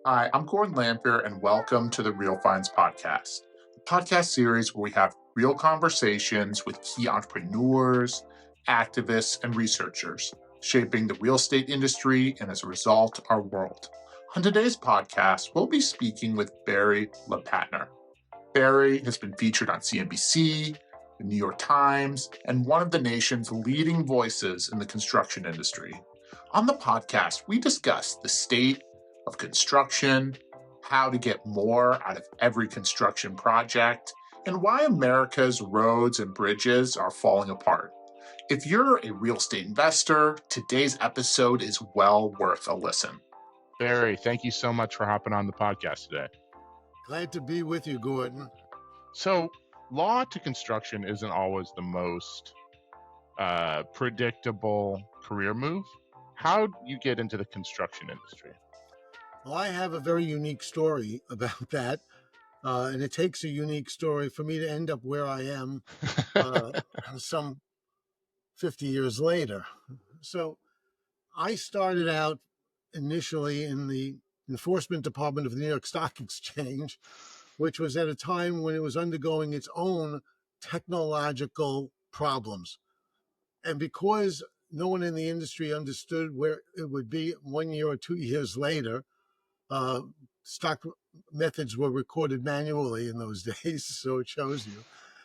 Hi, I'm Gordon Lamphere, and welcome to the Real Finds Podcast, a podcast series where we have real conversations with key entrepreneurs, activists, and researchers shaping the real estate industry and, as a result, our world. On today's podcast, we'll be speaking with Barry LePatner. Barry has been featured on CNBC, the New York Times, and one of the nation's leading voices in the construction industry. On the podcast, we discuss the state of construction, how to get more out of every construction project, and why America's roads and bridges are falling apart. If you're a real estate investor, today's episode is well worth a listen. Barry, thank you so much for hopping on the podcast today. Glad to be with you, Gordon. So, law to construction isn't always the most predictable career move. How do you get into the construction industry? Well, I have a very unique story about that, and it takes a unique story for me to end up where I am some 50 years later. So I started out initially in the enforcement department of the New York Stock Exchange, which was at a time when it was undergoing its own technological problems. And because no one in the industry understood where it would be 1 year or 2 years later, stock methods were recorded manually in those days, so it shows you.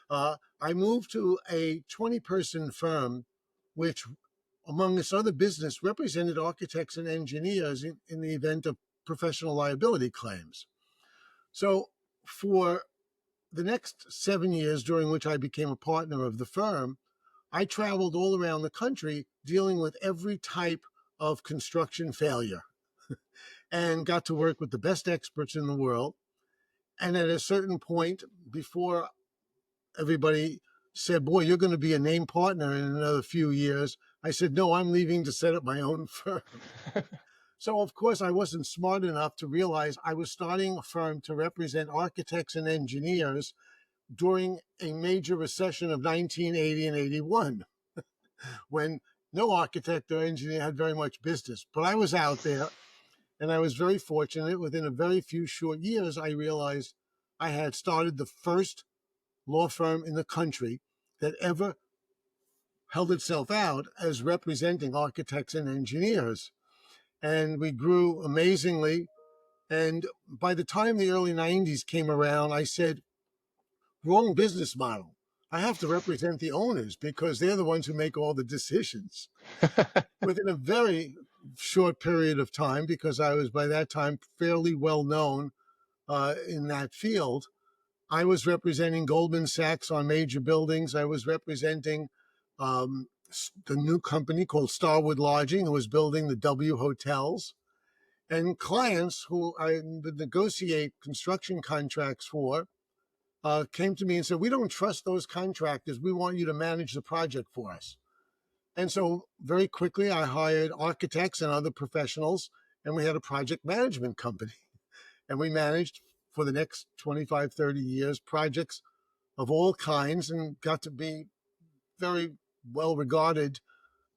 I moved to a 20-person firm, which, among its other business, represented architects and engineers in the event of professional liability claims. So for the next 7 years, during which I became a partner of the firm, I traveled all around the country dealing with every type of construction failure and got to work with the best experts in the world. And at a certain point, before everybody said, boy, you're going to be a named partner in another few years, I said, no, I'm leaving to set up my own firm. So, of course, I wasn't smart enough to realize I was starting a firm to represent architects and engineers during a major recession of 1980 and 81, when no architect or engineer had very much business. But I was out there, and I was very fortunate. Within a very few short years, I realized I had started the first law firm in the country that ever held itself out as representing architects and engineers. And we grew amazingly. And by the time the early 90s came around, I said, wrong business model. I have to represent the owners because they're the ones who make all the decisions. Within a very short period of time, because I was by that time fairly well known in that field, I was representing Goldman Sachs on major buildings. I was representing the new company called Starwood Lodging, who was building the W hotels. And clients who I would negotiate construction contracts for came to me and said, we don't trust those contractors. We want you to manage the project for us. And so very quickly, I hired architects and other professionals, and we had a project management company. And we managed for the next 25, 30 years projects of all kinds and got to be very well regarded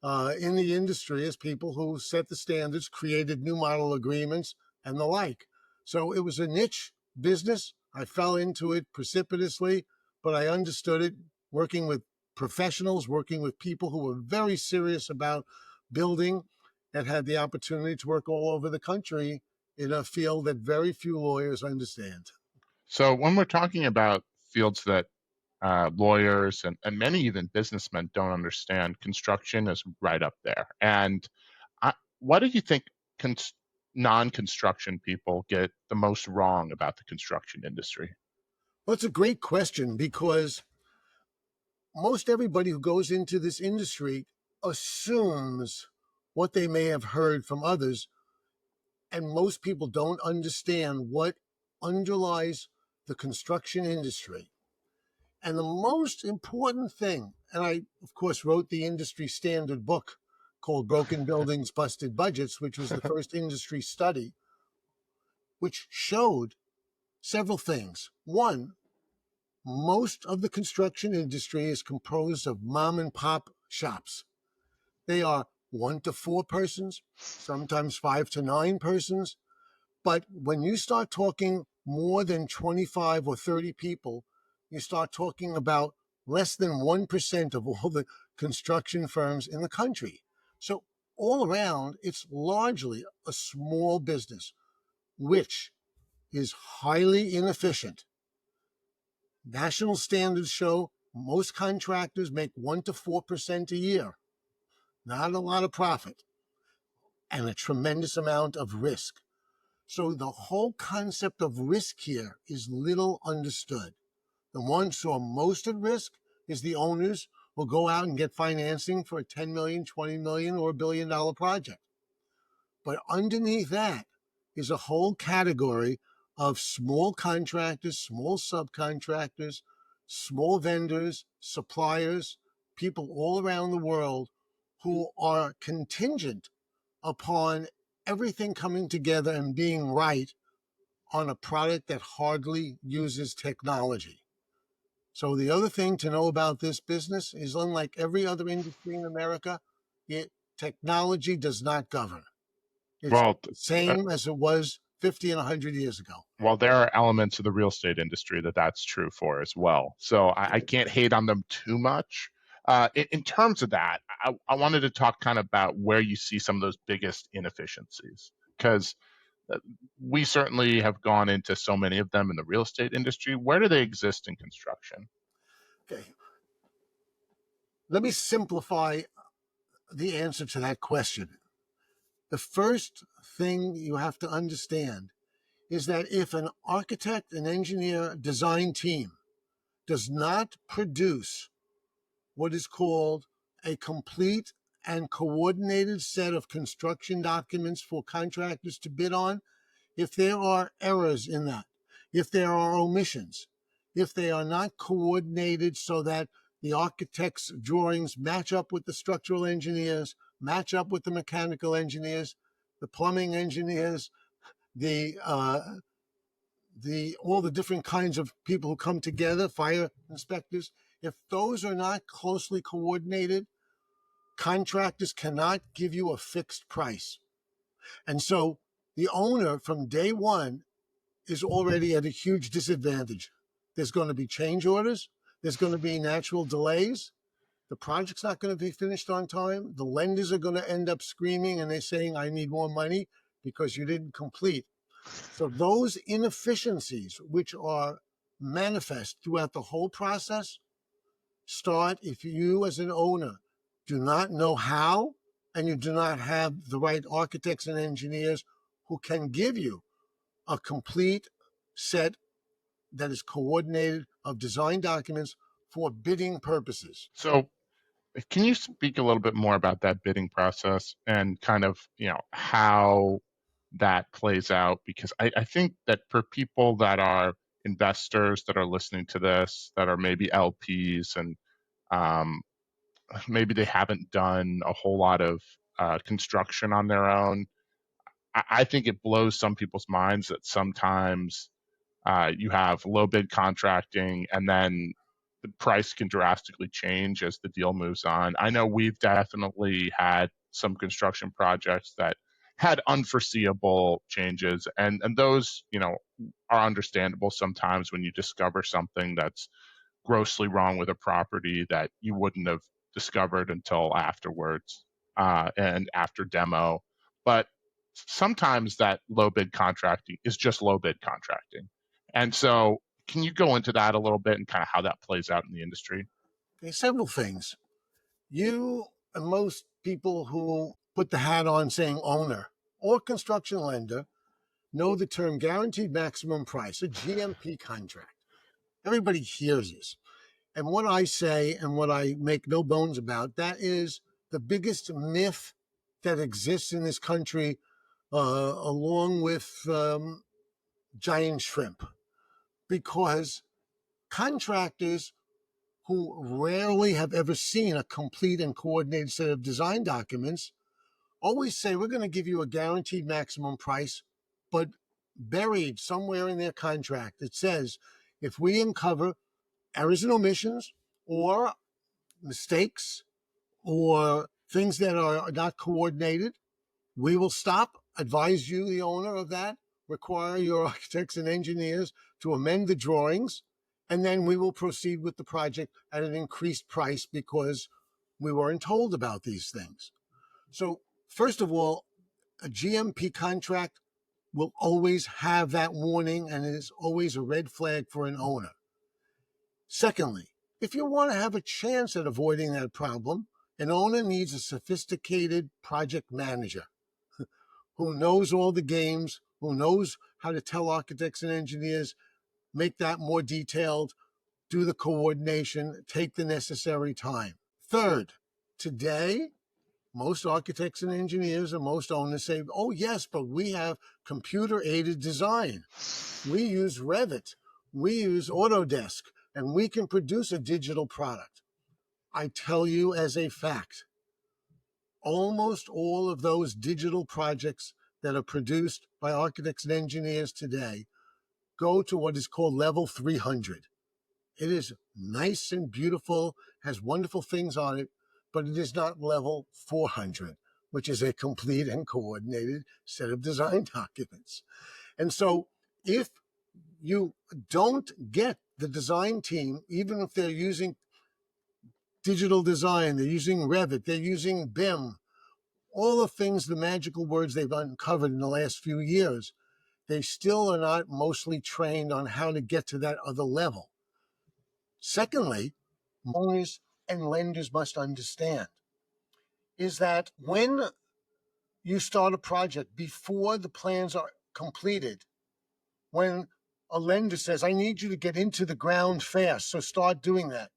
in the industry as people who set the standards, created new model agreements, and the like. So it was a niche business. I fell into it precipitously, but I understood it working with professionals, working with people who were very serious about building and had the opportunity to work all over the country in a field that very few lawyers understand. So, when we're talking about fields that lawyers and many even businessmen don't understand, construction is right up there. And what do you think non-construction people get the most wrong about the construction industry? Well, it's a great question because most everybody who goes into this industry assumes what they may have heard from others. And most people don't understand what underlies the construction industry. And the most important thing, and I, of course, wrote the industry standard book called Broken Buildings, Busted Budgets, which was the first industry study, which showed several things. One, most of the construction industry is composed of mom and pop shops. They are 1 to 4 persons, sometimes 5 to 9 persons, But when you start talking more than 25 or 30 people, you start talking about less than 1% of all the construction firms in the country. So all around, it's largely a small business, which is highly inefficient. National standards show most contractors make 1 to 4% a year, not a lot of profit, and a tremendous amount of risk. So the whole concept of risk here is little understood. The ones who are most at risk is the owners who go out and get financing for a 10 million, 20 million, or $1 billion project. But underneath that is a whole category of small contractors, small subcontractors, small vendors, suppliers, people all around the world who are contingent upon everything coming together and being right on a product that hardly uses technology. So the other thing to know about this business is, unlike every other industry in America, technology does not govern. It's Well, the same as it was 50 and 100 years ago. well, there are elements of the real estate industry that's true for as well. So I can't hate on them too much. In terms of that, I wanted to talk kind of about where you see some of those biggest inefficiencies, because we certainly have gone into so many of them in the real estate industry. Where do they exist in construction? Okay. Let me simplify the answer to that question. The first thing you have to understand is that if an architect, an engineer, design team does not produce what is called a complete and coordinated set of construction documents for contractors to bid on, if there are errors in that, if there are omissions, if they are not coordinated so that the architect's drawings match up with the structural engineers, match up with the mechanical engineers, the plumbing engineers, the all the different kinds of people who come together, fire inspectors, if those are not closely coordinated, contractors cannot give you a fixed price. And so the owner from day one is already at a huge disadvantage. There's going to be change orders. There's going to be natural delays. The project's not going to be finished on time. The lenders are going to end up screaming and they're saying, I need more money because you didn't complete. So those inefficiencies, which are manifest throughout the whole process, start if you as an owner do not know how, and you do not have the right architects and engineers who can give you a complete set that is coordinated of design documents for bidding purposes. So can you speak a little bit more about that bidding process and kind of, how that plays out? Because I think that for people that are investors that are listening to this, that are maybe LPs, and um, maybe they haven't done a whole lot of construction on their own, I think it blows some people's minds that sometimes you have low bid contracting, and then the price can drastically change as the deal moves on. I know we've definitely had some construction projects that had unforeseeable changes, and those, are understandable sometimes when you discover something that's grossly wrong with a property that you wouldn't have discovered until afterwards, and after demo. But sometimes that low bid contracting is just low bid contracting. And so, can you go into that a little bit and kind of how that plays out in the industry? Okay, several things. You and most people who put the hat on saying owner or construction lender know the term guaranteed maximum price, a GMP contract. Everybody hears this. And what I say and what I make no bones about, that is the biggest myth that exists in this country, along with giant shrimp. Because contractors who rarely have ever seen a complete and coordinated set of design documents always say, we're going to give you a guaranteed maximum price, but buried somewhere in their contract, it says, if we uncover errors and omissions or mistakes or things that are not coordinated, we will stop, advise you, the owner, of that. require your architects and engineers to amend the drawings, and then we will proceed with the project at an increased price because we weren't told about these things. So, first of all, a GMP contract will always have that warning, and it is always a red flag for an owner. Secondly, if you want to have a chance at avoiding that problem, an owner needs a sophisticated project manager who knows all the games, who knows how to tell architects and engineers, make that more detailed, do the coordination, take the necessary time. Third, today, most architects and engineers and most owners say, oh, yes, but we have computer-aided design. We use Revit. We use Autodesk, and we can produce a digital product. I tell you as a fact, almost all of those digital projects that are produced by architects and engineers today go to what is called level 300. It is nice and beautiful, has wonderful things on it, but it is not level 400, which is a complete and coordinated set of design documents. And so if you don't get the design team, even if they're using digital design, they're using Revit, they're using BIM, all the things, the magical words they've uncovered in the last few years, they still are not mostly trained on how to get to that other level. Secondly, owners and lenders must understand is that when you start a project before the plans are completed, when a lender says, I need you to get into the ground fast, so start doing that,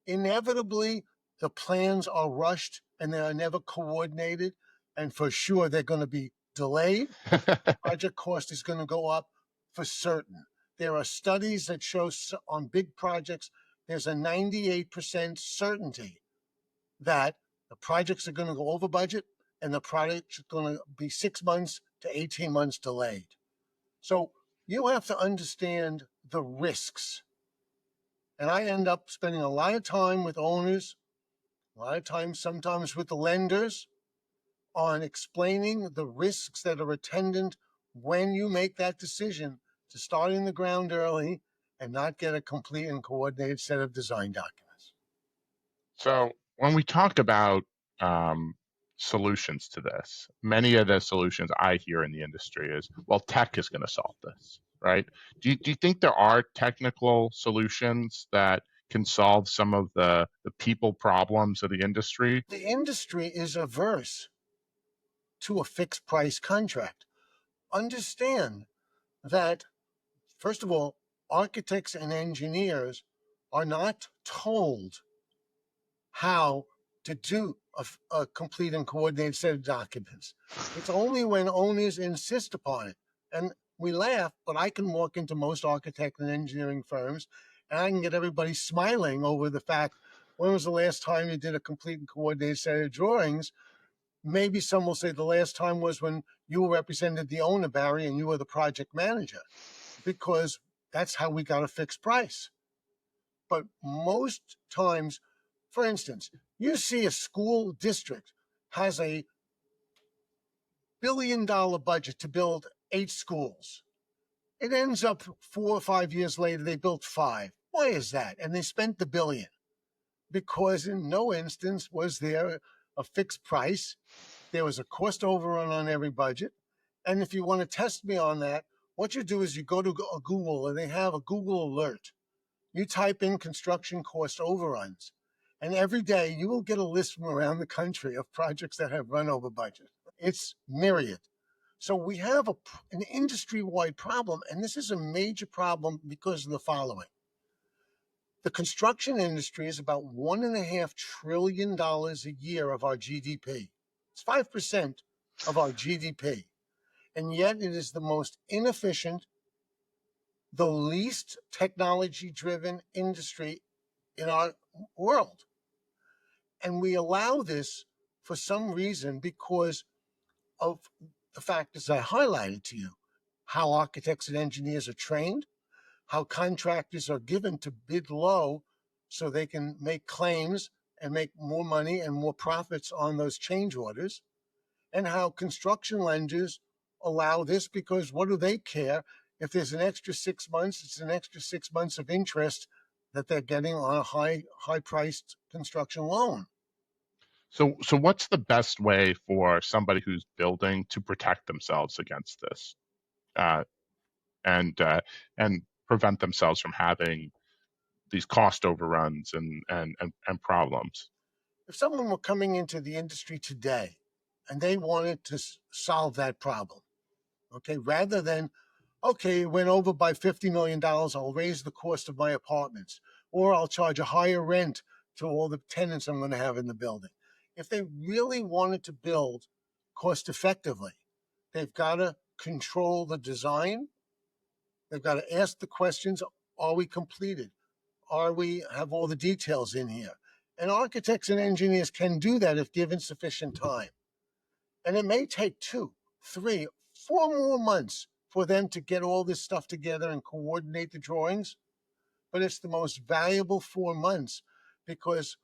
inevitably the plans are rushed and they are never coordinated, and for sure they're going to be delayed. Project cost is going to go up for certain. There are studies that show on big projects, there's a 98% certainty that the projects are going to go over budget and the project's going to be 6 months to 18 months delayed. So you have to understand the risks. And I end up spending a lot of time with owners, a lot of time sometimes with the lenders, on explaining the risks that are attendant when you make that decision to start in the ground early and not get a complete and coordinated set of design documents. So when we talk about um, solutions to this, many of the solutions I hear in the industry is, well, tech is going to solve this, right? Do you think there are technical solutions that can solve some of the people problems of the industry? The industry is averse to a fixed price contract. Understand that, first of all, architects and engineers are not told how to do a complete and coordinated set of documents. It's only when owners insist upon it. And we laugh, but I can walk into most architect and engineering firms and I can get everybody smiling over the fact, when was the last time you did a complete and coordinated set of drawings? Maybe some will say the last time was when you represented the owner, Barry, and you were the project manager, because that's how we got a fixed price. But most times, for instance, you see a school district has a $1 billion budget to build 8 schools. It ends up 4 or 5 years later, they built 5. Why is that? And they spent the billion. Because in no instance was there a fixed price. There was a cost overrun on every budget. And if you want to test me on that, what you do is you go to Google and they have a Google alert. You type in construction cost overruns, and every day you will get a list from around the country of projects that have run over budget. It's myriad. So we have an industry-wide problem, and this is a major problem because of the following. The construction industry is about $1.5 trillion a year of our GDP. It's 5% of our GDP. And yet it is the most inefficient, the least technology-driven industry in our world. And we allow this for some reason because of the factors I highlighted to you, how architects and engineers are trained, how contractors are given to bid low so they can make claims and make more money and more profits on those change orders, and how construction lenders allow this because what do they care? If there's an extra 6 months, it's an extra 6 months of interest that they're getting on a high priced construction loan. So what's the best way for somebody who's building to protect themselves against this, uh, and prevent themselves from having these cost overruns and problems? If someone were coming into the industry today and they wanted to solve that problem, okay, rather than, okay, it went over by $50 million, I'll raise the cost of my apartments, or I'll charge a higher rent to all the tenants I'm going to have in the building. If they really wanted to build cost effectively, they've got to control the design. They've got to ask the questions: are we completed? Are we have all the details in here? And architects and engineers can do that if given sufficient time. And it may take 2, 3, 4 more months for them to get all this stuff together and coordinate the drawings. But it's the most valuable 4 months because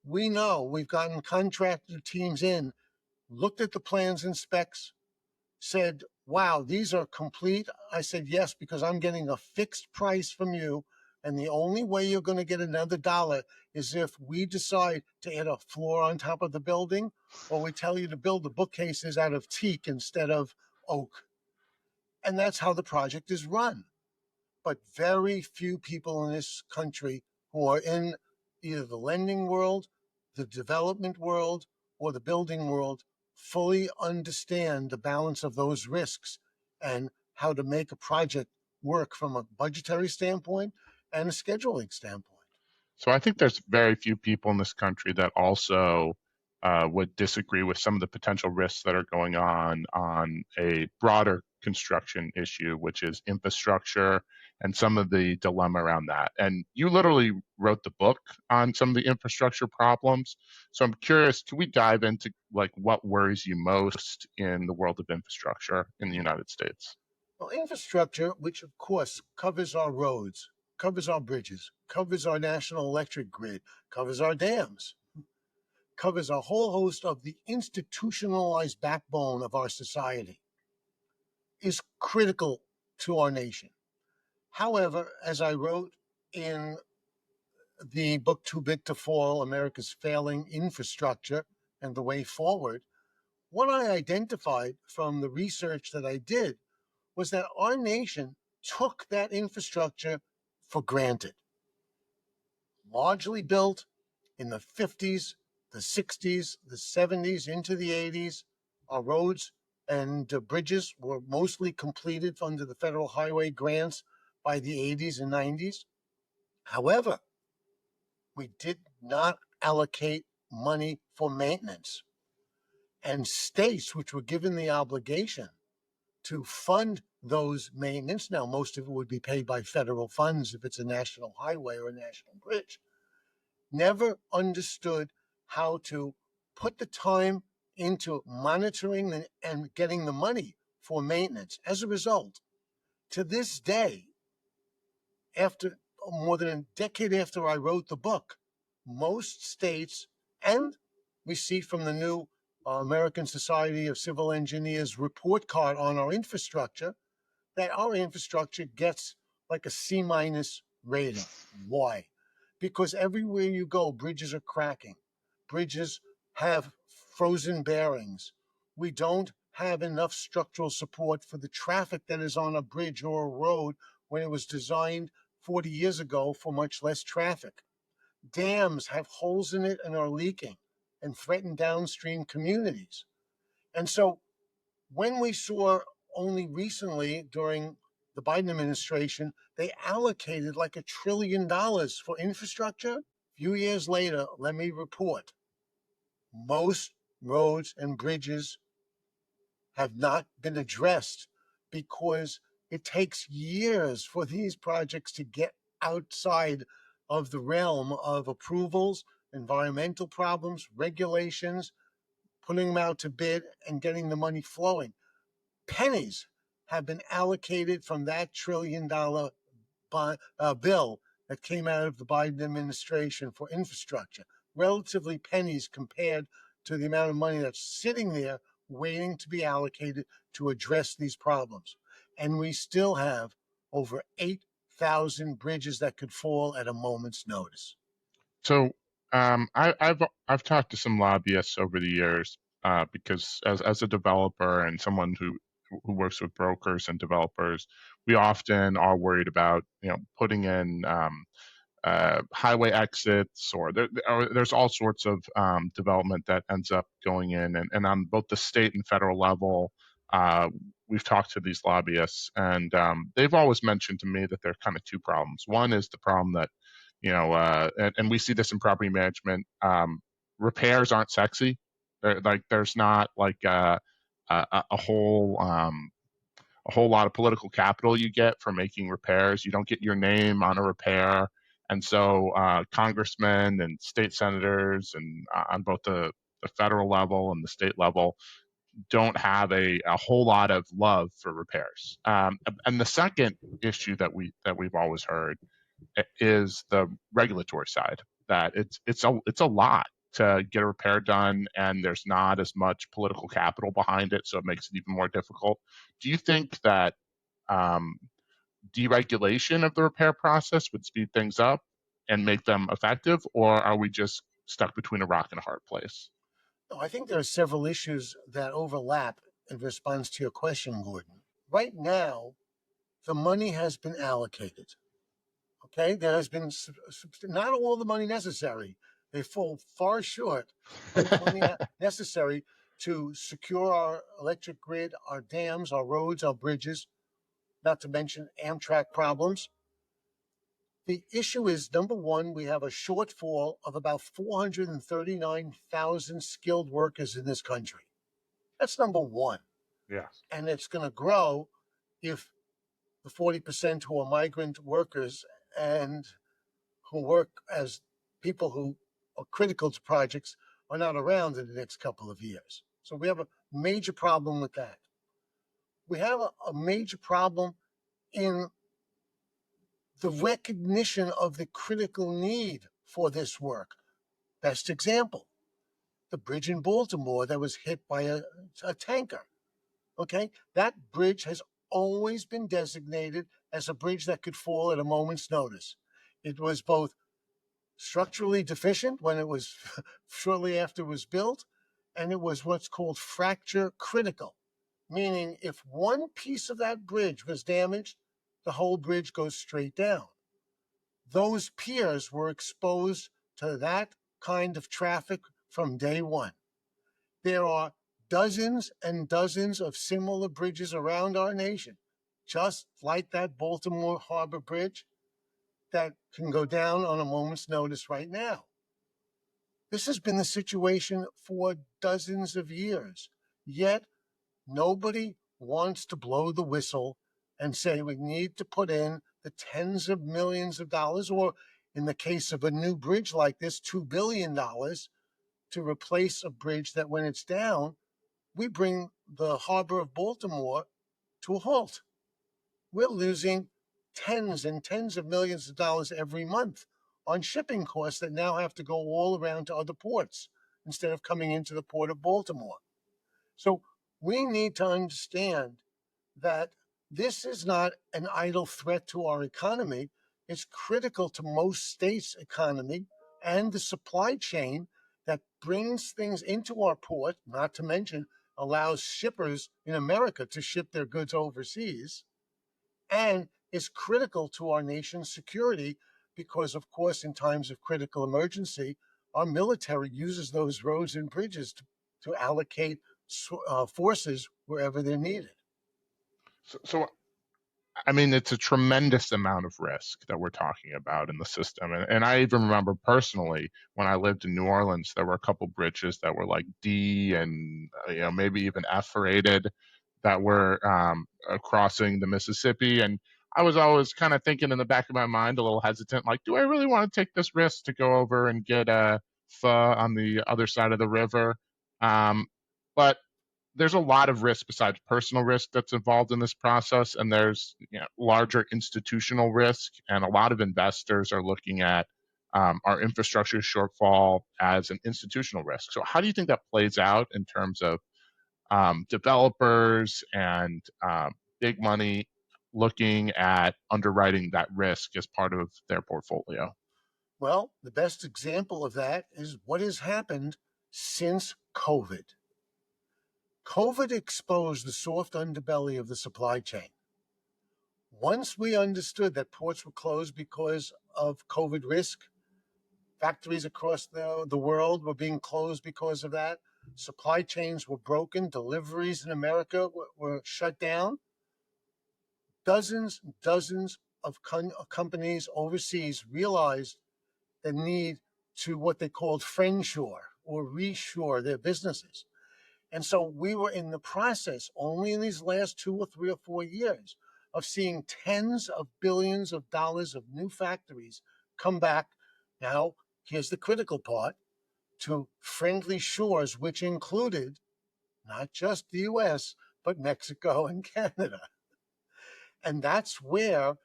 we know we've gotten contractor teams in, looked at the plans and specs, said, wow, these are complete. I said, yes, because I'm getting a fixed price from you. And the only way you're going to get another dollar is if we decide to add a floor on top of the building, or we tell you to build the bookcases out of teak instead of oak. And that's how the project is run. But very few people in this country who are in either the lending world, the development world, or the building world fully understand the balance of those risks and how to make a project work from a budgetary standpoint and a scheduling standpoint. So I think there's very few people in this country that also would disagree with some of the potential risks that are going on a broader construction issue, which is infrastructure and some of the dilemma around that. And you literally wrote the book on some of the infrastructure problems. So I'm curious, can we dive into like what worries you most in the world of infrastructure in the United States? Well, infrastructure, which of course covers our roads, covers our bridges, covers our national electric grid, covers our dams, covers a whole host of the institutionalized backbone of our society, is critical to our nation. However, as I wrote in the book Too Big to Fall, America's Failing Infrastructure and the Way Forward, what I identified from the research that I did was that our nation took that infrastructure for granted. Largely built in the 50s, the 60s, the 70s, into the 80s. Our roads and bridges were mostly completed under the federal highway grants by the 80s and 90s. However, we did not allocate money for maintenance. And states, which were given the obligation to fund those maintenance, now most of it would be paid by federal funds if it's a national highway or a national bridge, never understood how to put the time into monitoring and getting the money for maintenance. As a result, to this day, after more than a decade after I wrote the book, most states, and we see from the new American Society of Civil Engineers report card on our infrastructure, that our infrastructure gets like a C minus rating. Why? Because everywhere you go, bridges are cracking. Bridges have frozen bearings. We don't have enough structural support for the traffic that is on a bridge or a road when it was designed 40 years ago for much less traffic. Dams have holes in it and are leaking and threaten downstream communities. And so when we saw only recently during the Biden administration, they allocated like $1 trillion for infrastructure. A few years later, let me report, most roads and bridges have not been addressed because it takes years for these projects to get outside of the realm of approvals, environmental problems, regulations, putting them out to bid and getting the money flowing. Pennies have been allocated from that $1 trillion bill that came out of the Biden administration for infrastructure. Relatively pennies compared to the amount of money that's sitting there waiting to be allocated to address these problems. And we still have over 8,000 bridges that could fall at a moment's notice. So I've talked to some lobbyists over the years because as a developer and someone who works with brokers and developers, we often are worried about putting in highway exits, or there's all sorts of development that ends up going in, and on both the state and federal level. We've talked to these lobbyists, and they've always mentioned to me that there are kind of two problems. One is the problem that, and we see this in property management. Repairs aren't sexy. There's not like a whole lot of political capital you get for making repairs. You don't get your name on a repair. And so congressmen and state senators and on both the federal level and the state level don't have a whole lot of love for repairs. And the second issue that we've always heard is the regulatory side, that it's a lot to get a repair done, and there's not as much political capital behind it, so it makes it even more difficult. Do you think that deregulation of the repair process would speed things up and make them effective, or are we just stuck between a rock and a hard place? I think there are several issues that overlap in response to your question, Gordon. Right now, the money has been allocated. Okay, there has been not all the money necessary. They fall far short of the money necessary to secure our electric grid, our dams, our roads, our bridges, not to mention Amtrak problems. The issue is, number one, we have a shortfall of about 439,000 skilled workers in this country. That's number one. Yes. And it's going to grow if the 40% who are migrant workers and who work as people who are critical to projects are not around in the next couple of years. So we have a major problem with that. We have a major problem in the recognition of the critical need for this work. Best example, the bridge in Baltimore that was hit by a tanker. Okay, that bridge has always been designated as a bridge that could fall at a moment's notice. It was both structurally deficient when it was shortly after it was built, and it was what's called fracture critical, meaning if one piece of that bridge was damaged, the whole bridge goes straight down. Those piers were exposed to that kind of traffic from day one. There are dozens and dozens of similar bridges around our nation, just like that Baltimore Harbor Bridge, that can go down on a moment's notice right now. This has been the situation for dozens of years, yet nobody wants to blow the whistle and say we need to put in the tens of millions of dollars, or in the case of a new bridge like this, $2 billion to replace a bridge that when it's down, we bring the harbor of Baltimore to a halt. We're losing tens and tens of millions of dollars every month on shipping costs that now have to go all around to other ports instead of coming into the port of Baltimore. So we need to understand that this is not an idle threat to our economy. It's critical to most states' economy and the supply chain that brings things into our port, not to mention allows shippers in America to ship their goods overseas, and is critical to our nation's security because, of course, in times of critical emergency, our military uses those roads and bridges to allocate forces wherever they're needed. So I mean, it's a tremendous amount of risk that we're talking about in the system. And I even remember personally when I lived in New Orleans, there were a couple bridges that were like D and maybe even F rated that were crossing the Mississippi. And I was always kind of thinking in the back of my mind, a little hesitant, like, do I really want to take this risk to go over and get a pho on the other side of the river? But there's a lot of risk besides personal risk that's involved in this process, and there's larger institutional risk, and a lot of investors are looking at our infrastructure shortfall as an institutional risk. So how do you think that plays out in terms of developers and big money looking at underwriting that risk as part of their portfolio? Well, the best example of that is what has happened since COVID. COVID exposed the soft underbelly of the supply chain. Once we understood that ports were closed because of COVID risk, factories across the world were being closed because of that, supply chains were broken, deliveries in America were shut down. Dozens of companies overseas realized the need to what they called friendshore or reshore their businesses. And so we were in the process, only in these last 2 or 3 or 4 years, of seeing tens of billions of dollars of new factories come back. Now, here's the critical part, to friendly shores, which included not just the US, but Mexico and Canada. And that's where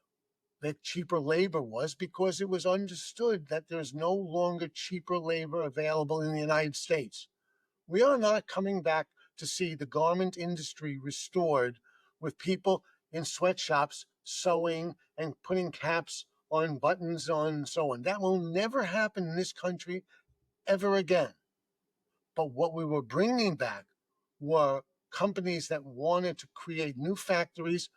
the cheaper labor was, because it was understood that there's no longer cheaper labor available in the United States. We are not coming back to see the garment industry restored with people in sweatshops sewing and putting caps on buttons on and so on. That will never happen in this country ever again. But what we were bringing back were companies that wanted to create new factories,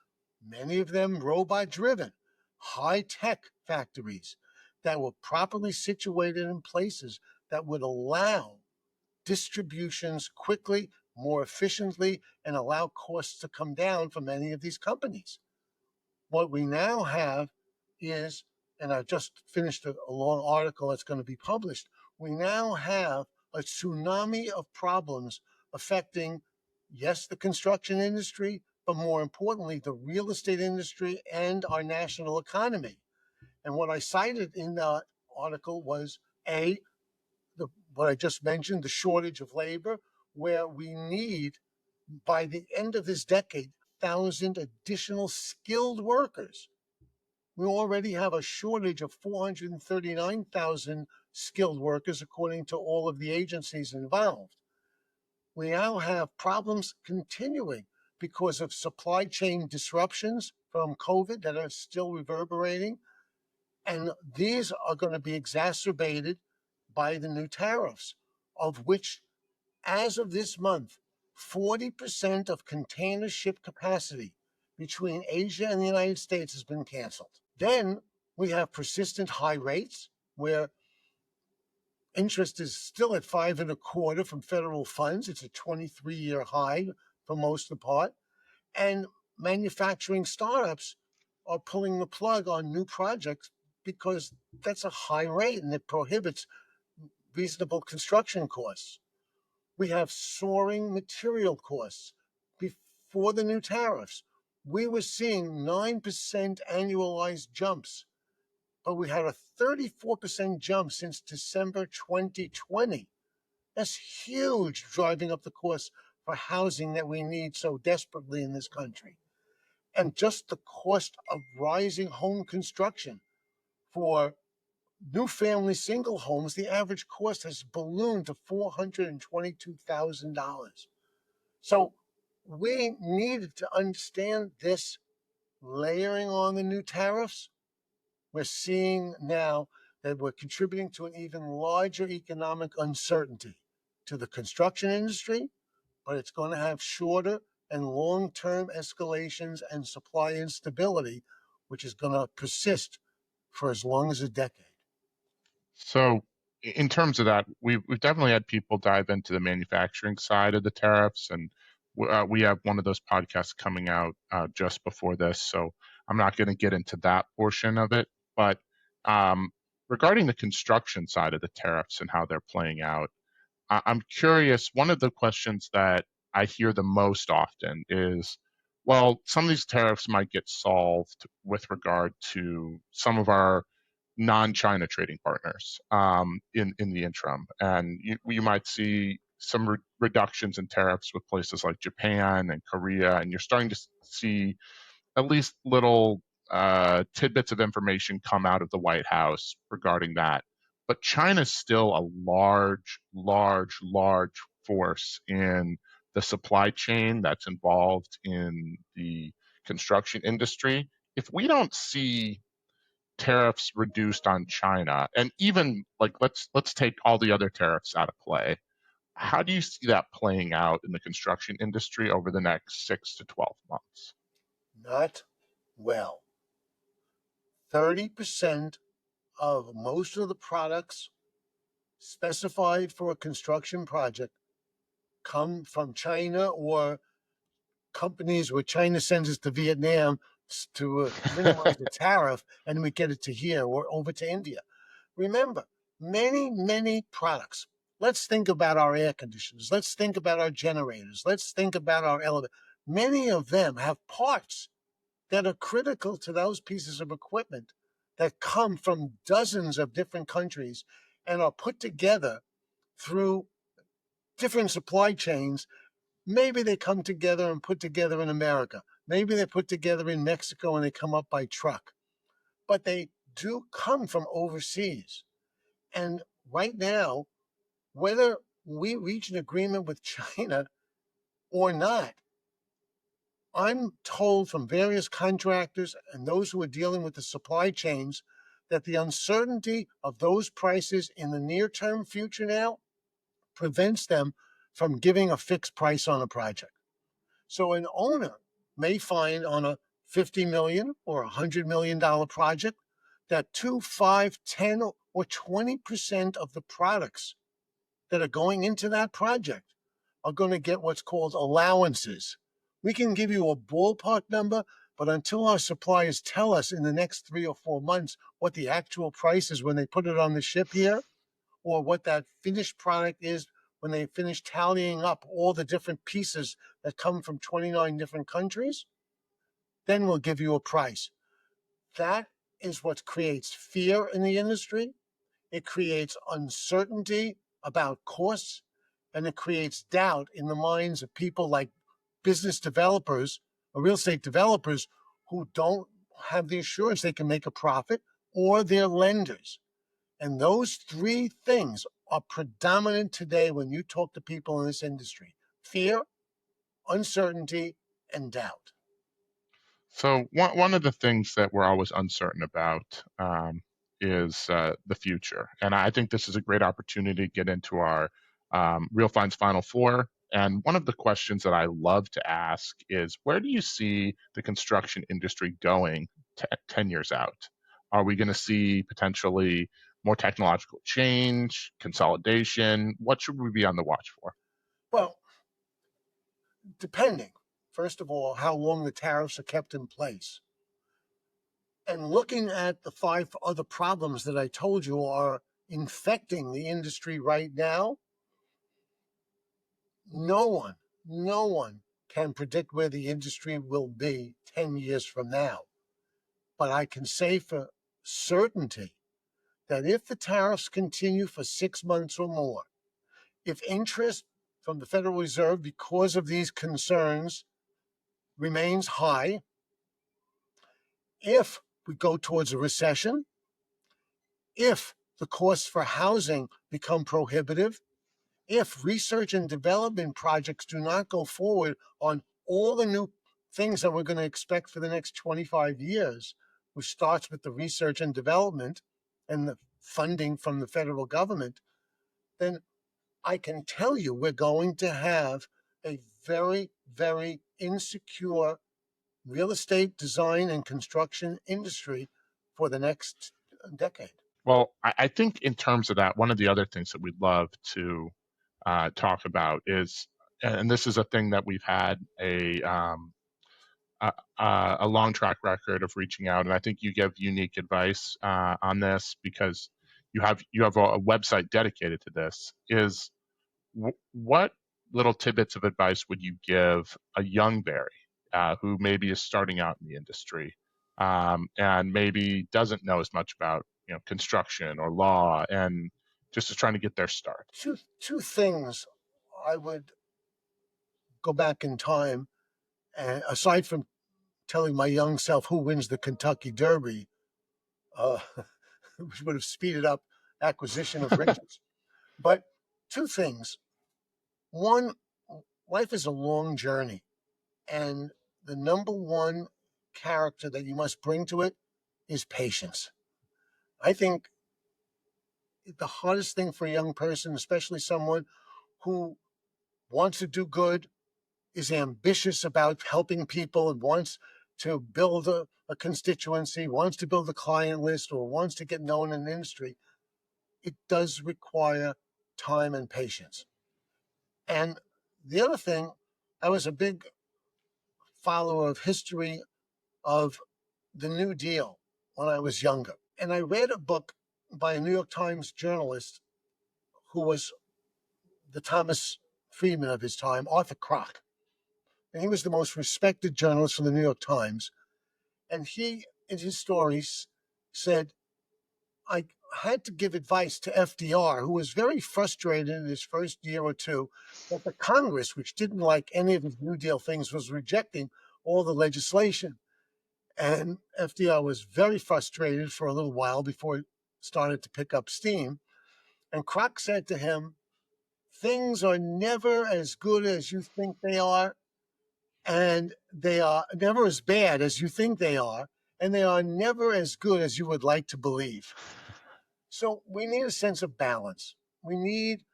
many of them robot driven, high tech factories that were properly situated in places that would allow distributions quickly, more efficiently, and allow costs to come down for many of these companies. What we now have is, and I just finished a long article that's going to be published, we now have a tsunami of problems affecting, yes, the construction industry, but more importantly, the real estate industry and our national economy. And what I cited in that article was what I just mentioned, the shortage of labor, where we need, by the end of this decade, 1,000 additional skilled workers. We already have a shortage of 439,000 skilled workers, according to all of the agencies involved. We now have problems continuing because of supply chain disruptions from COVID that are still reverberating. And these are going to be exacerbated by the new tariffs, of which, as of this month, 40% of container ship capacity between Asia and the United States has been canceled. Then we have persistent high rates, where interest is still at 5.25% from federal funds. It's a 23-year high for most of the part. And manufacturing startups are pulling the plug on new projects because that's a high rate and it prohibits reasonable construction costs. We have soaring material costs. Before the new tariffs, we were seeing 9% annualized jumps, but we had a 34% jump since December 2020. That's huge, driving up the cost for housing that we need so desperately in this country. And just the cost of rising home construction. For new family single homes, the average cost has ballooned to $422,000. So we needed to understand this layering on the new tariffs. We're seeing now that we're contributing to an even larger economic uncertainty to the construction industry, but it's going to have shorter and long-term escalations and supply instability, which is going to persist for as long as a decade. So, in terms of that, we've definitely had people dive into the manufacturing side of the tariffs, and we have one of those podcasts coming out just before this. So I'm not going to get into that portion of it, but regarding the construction side of the tariffs and how they're playing out, I'm curious. One of the questions that I hear the most often is, well, some of these tariffs might get solved with regard to some of our non-China trading partners in the interim, and you might see some reductions in tariffs with places like Japan and Korea, and you're starting to see at least little tidbits of information come out of the White House regarding that. But China's still a large force in the supply chain that's involved in the construction industry, if we don't see tariffs reduced on China, and even like let's take all the other tariffs out of play, how do you see that playing out in the construction industry over the next 6 to 12 months? Not well. 30% of most of the products specified for a construction project come from China or companies where China sends us to Vietnam to minimize the tariff, and we get it to here or over to India. Remember, many products. Let's think about our air conditioners. Let's think about our generators. Let's think about our elevator. Many of them have parts that are critical to those pieces of equipment that come from dozens of different countries and are put together through different supply chains. Maybe they come together and put together in America. Maybe they're put together in Mexico and they come up by truck. But they do come from overseas. And right now, whether we reach an agreement with China or not, I'm told from various contractors and those who are dealing with the supply chains that the uncertainty of those prices in the near-term future now prevents them from giving a fixed price on a project. So an owner may find on a $50 million or $100 million project that 2, 5, 10, or 20% of the products that are going into that project are going to get what's called allowances. We can give you a ballpark number, but until our suppliers tell us in the next 3 or 4 months what the actual price is when they put it on the ship here, or what that finished product is when they finish tallying up all the different pieces that come from 29 different countries, then we'll give you a price. That is what creates fear in the industry. It creates uncertainty about costs, and it creates doubt in the minds of people like business developers or real estate developers who don't have the assurance they can make a profit, or their lenders. And those three things are predominant today when you talk to people in this industry: fear, uncertainty, and doubt. So one of the things that we're always uncertain about is the future, and I think this is a great opportunity to get into our Real Finds Final Four. And one of the questions that I love to ask is, where do you see the construction industry going 10 years out? Are we going to see potentially more technological change, consolidation? What should we be on the watch for? Well, depending, first of all, how long the tariffs are kept in place. And looking at the 5 other problems that I told you are infecting the industry right now, no one can predict where the industry will be 10 years from now. But I can say for certainty that if the tariffs continue for 6 months or more, if interest from the Federal Reserve because of these concerns remains high, if we go towards a recession, if the costs for housing become prohibitive, if research and development projects do not go forward on all the new things that we're going to expect for the next 25 years, which starts with the research and development and the funding from the federal government, then I can tell you we're going to have a very, very insecure real estate design and construction industry for the next decade. Well, I think in terms of that, one of the other things that we'd love to talk about is, and this is a thing that we've had a long track record of reaching out, and I think you give unique advice on this because you have a website dedicated to this. Is what little tidbits of advice would you give a young Barry who maybe is starting out in the industry and maybe doesn't know as much about construction or law and just is trying to get their start? Two things I would go back in time, and aside from telling my young self who wins the Kentucky Derby, uh, which would have speeded up acquisition of riches. But two things. One, life is a long journey, and the number one character that you must bring to it is patience. I think the hardest thing for a young person, especially someone who wants to do good, is ambitious about helping people, and wants to build a constituency, wants to build a client list, or wants to get known in the industry, it does require time and patience. And the other thing, I was a big follower of history of the New Deal when I was younger. And I read a book by a New York Times journalist who was the Thomas Friedman of his time, Arthur Kroc. And he was the most respected journalist from the New York Times. And he, in his stories, said, I had to give advice to FDR, who was very frustrated in his first year or two that the Congress, which didn't like any of his New Deal things, was rejecting all the legislation. And FDR was very frustrated for a little while before it started to pick up steam. And Kroc said to him, things are never as good as you think they are, and they are never as bad as you think they are, and they are never as good as you would like to believe. So we need a sense of balance. We need,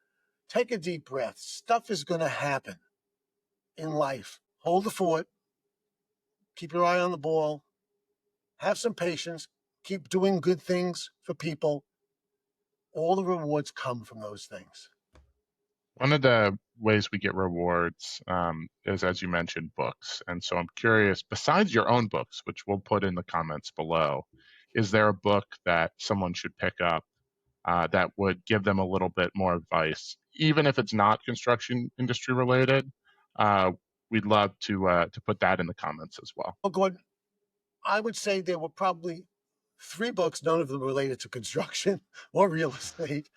take a deep breath. Stuff is going to happen in life. Hold the fort, keep your eye on the ball, have some patience, keep doing good things for people. All the rewards come from those things. One of the ways we get rewards is, as you mentioned, books. And so I'm curious, besides your own books, which we'll put in the comments below, is there a book that someone should pick up that would give them a little bit more advice, even if it's not construction industry related? We'd love to put that in the comments as well. Well, Gordon, I would say there were probably 3 books, none of them related to construction or real estate,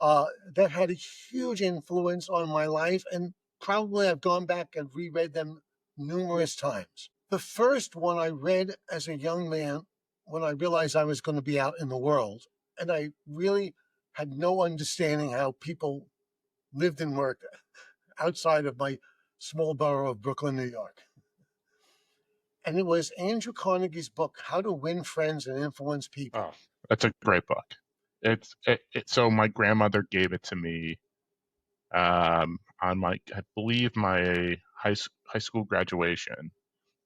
that had a huge influence on my life. And probably I've gone back and reread them numerous times. The first one I read as a young man when I realized I was going to be out in the world. And I really had no understanding how people lived and worked outside of my small borough of Brooklyn, New York. And it was Andrew Carnegie's book, How to Win Friends and Influence People. Oh, that's a great book. So my grandmother gave it to me on my, I believe my high school graduation.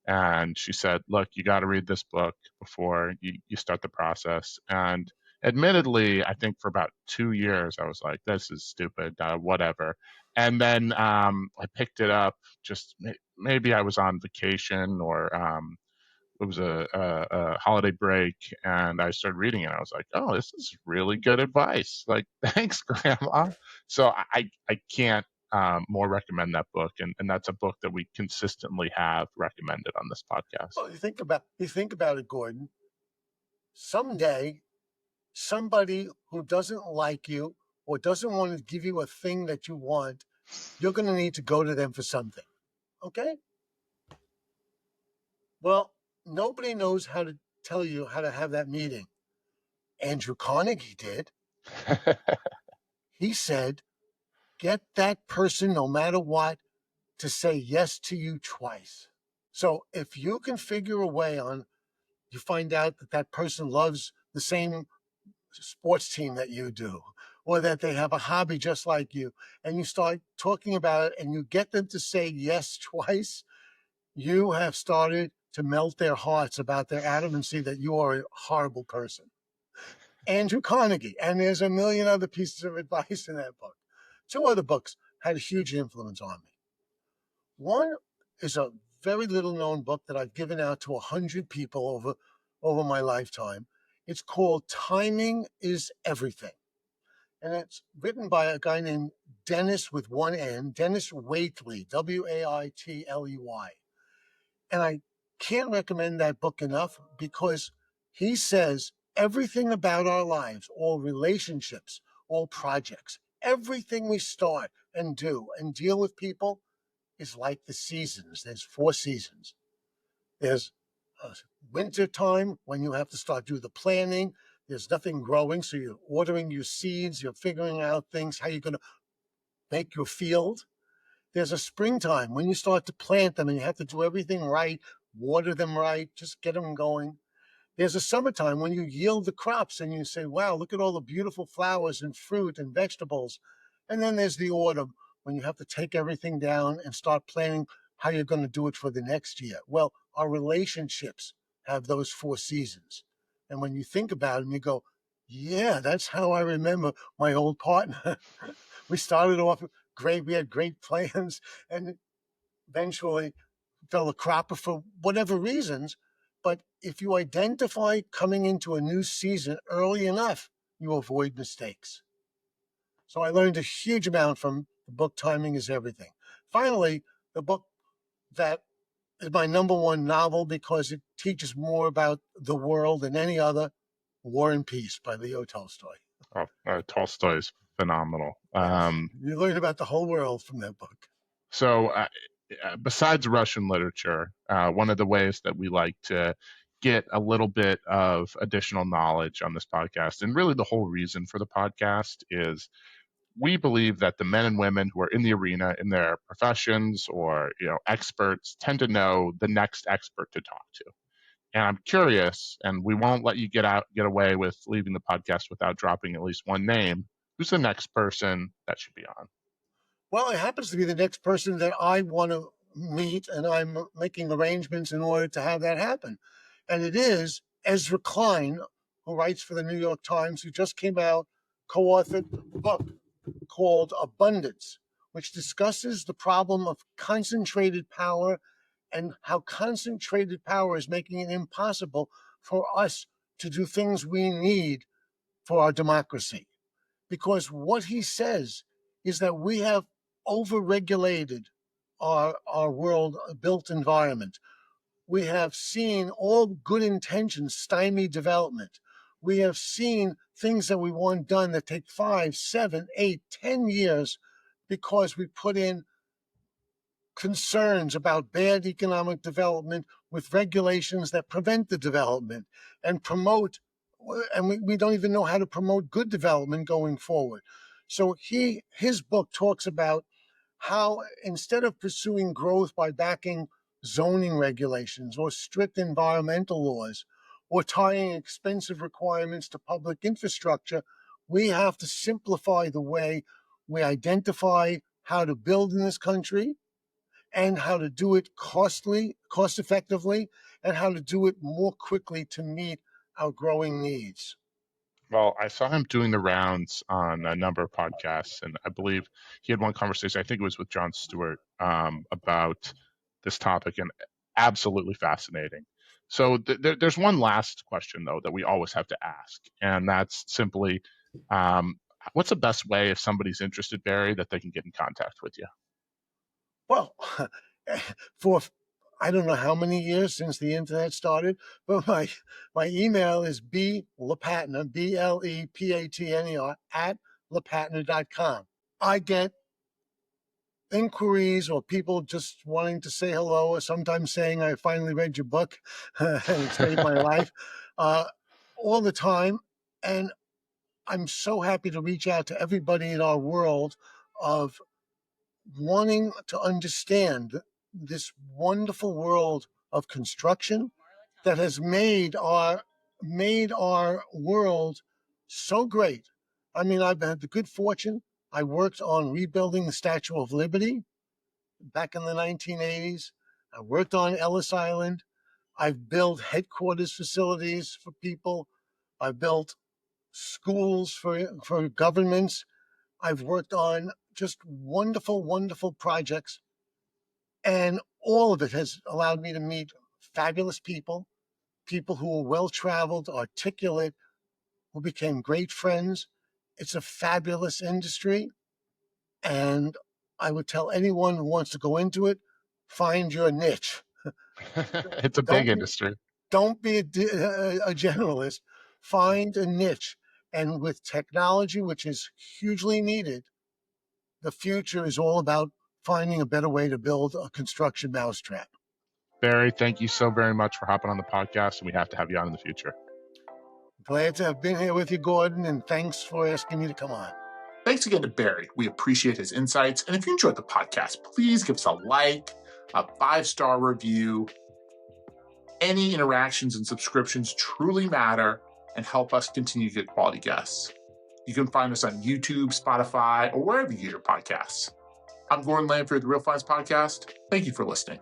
And she said, look, you got to read this book before you start the process. And admittedly, I think for about 2 years, I was like, this is stupid, whatever. And then I picked it up, just maybe I was on vacation, or it was a holiday break, and I started reading it. I was like, oh, this is really good advice. Like, thanks, Grandma. So I can't more recommend that book, and that's a book that we consistently have recommended on this podcast. Well, you think about it, Gordon. Someday, somebody who doesn't like you or doesn't want to give you a thing that you want, you're going to need to go to them for something. Okay? Well, nobody knows how to tell you how to have that meeting. Andrew Carnegie did. He said, get that person, no matter what, to say yes to you twice. So if you can figure a way on, you find out that that person loves the same sports team that you do, or that they have a hobby just like you, and you start talking about it and you get them to say yes twice, you have started to melt their hearts about their adamancy that you are a horrible person. Andrew Carnegie, and there's a million other pieces of advice in that book. 2 other books had a huge influence on me. One is a very little known book that I've given out to 100 people over my lifetime. It's called Timing is Everything. And it's written by a guy named Dennis with one N, Dennis Waitley, Waitley. And I can't recommend that book enough, because he says everything about our lives, all relationships, all projects, everything we start and do and deal with people is like the seasons. There's 4 seasons. There's winter time, when you have to start doing the planning. There's nothing growing, so you're ordering your seeds, you're figuring out things, how you're going to make your field. There's a springtime when you start to plant them and you have to do everything right, water them right, just get them going. There's a summertime when you yield the crops and you say, wow, look at all the beautiful flowers and fruit and vegetables. And then there's the autumn when you have to take everything down and start planning how you're going to do it for the next year. Well, our relationships have those 4 seasons. And when you think about them, you go, yeah, that's how I remember my old partner. We started off great. We had great plans and eventually fell a cropper for whatever reasons. But if you identify coming into a new season early enough, you avoid mistakes. So I learned a huge amount from the book Timing is Everything. Finally, the book that is my number one novel because it teaches more about the world than any other, War and Peace by Leo Tolstoy. Tolstoy's phenomenal. Yes. You learn about the whole world from that book. So besides Russian literature, one of the ways that we like to get a little bit of additional knowledge on this podcast, and really the whole reason for the podcast, is we believe that the men and women who are in the arena in their professions or experts tend to know the next expert to talk to. And I'm curious, and we won't let you get away with leaving the podcast without dropping at least one name. Who's the next person that should be on? Well, it happens to be the next person that I want to meet, and I'm making arrangements in order to have that happen. And it is Ezra Klein, who writes for the New York Times, who just came out, co-authored a book called Abundance, which discusses the problem of concentrated power and how concentrated power is making it impossible for us to do things we need for our democracy. Because what he says is that we have overregulated our world built environment. We have seen all good intentions stymie development. We have seen things that we want done that take 5, 7, 8, 10 years because we put in concerns about bad economic development with regulations that prevent the development and promote, and we don't even know how to promote good development going forward. So his book talks about how instead of pursuing growth by backing zoning regulations or strict environmental laws or tying expensive requirements to public infrastructure, we have to simplify the way we identify how to build in this country and how to do it cost effectively, and how to do it more quickly to meet our growing needs. Well, I saw him doing the rounds on a number of podcasts, and I believe he had one conversation, I think it was with Jon Stewart, about this topic, and absolutely fascinating. So there's one last question, though, that we always have to ask, and that's simply, what's the best way if somebody's interested, Barry, that they can get in contact with you? Well, for I don't know how many years since the internet started, but my email is BLePatner, BLEPATNER, at lepatner.com. I get inquiries or people just wanting to say hello, or sometimes saying, I finally read your book and it saved my life, all the time. And I'm so happy to reach out to everybody in our world of wanting to understand this wonderful world of construction that has made our world so great. I mean, I've had the good fortune. I worked on rebuilding the Statue of Liberty back in the 1980s. I worked on Ellis Island. I've built headquarters facilities for people. I've built schools for governments. I've worked on just wonderful, wonderful projects. And all of it has allowed me to meet fabulous people who are well-traveled, articulate, who became great friends. It's a fabulous industry. And I would tell anyone who wants to go into it, find your niche. It's a big industry. Don't be a generalist. Find a niche. And with technology, which is hugely needed, the future is all about finding a better way to build a construction mousetrap. Barry, thank you so very much for hopping on the podcast, and we have to have you on in the future. Glad to have been here with you, Gordon, and thanks for asking me to come on. Thanks again to Barry. We appreciate his insights. And if you enjoyed the podcast, please give us a like, a 5-star review. Any interactions and subscriptions truly matter and help us continue to get quality guests. You can find us on YouTube, Spotify, or wherever you get your podcasts. I'm Gordon Lamphere of the Real Finance Podcast. Thank you for listening.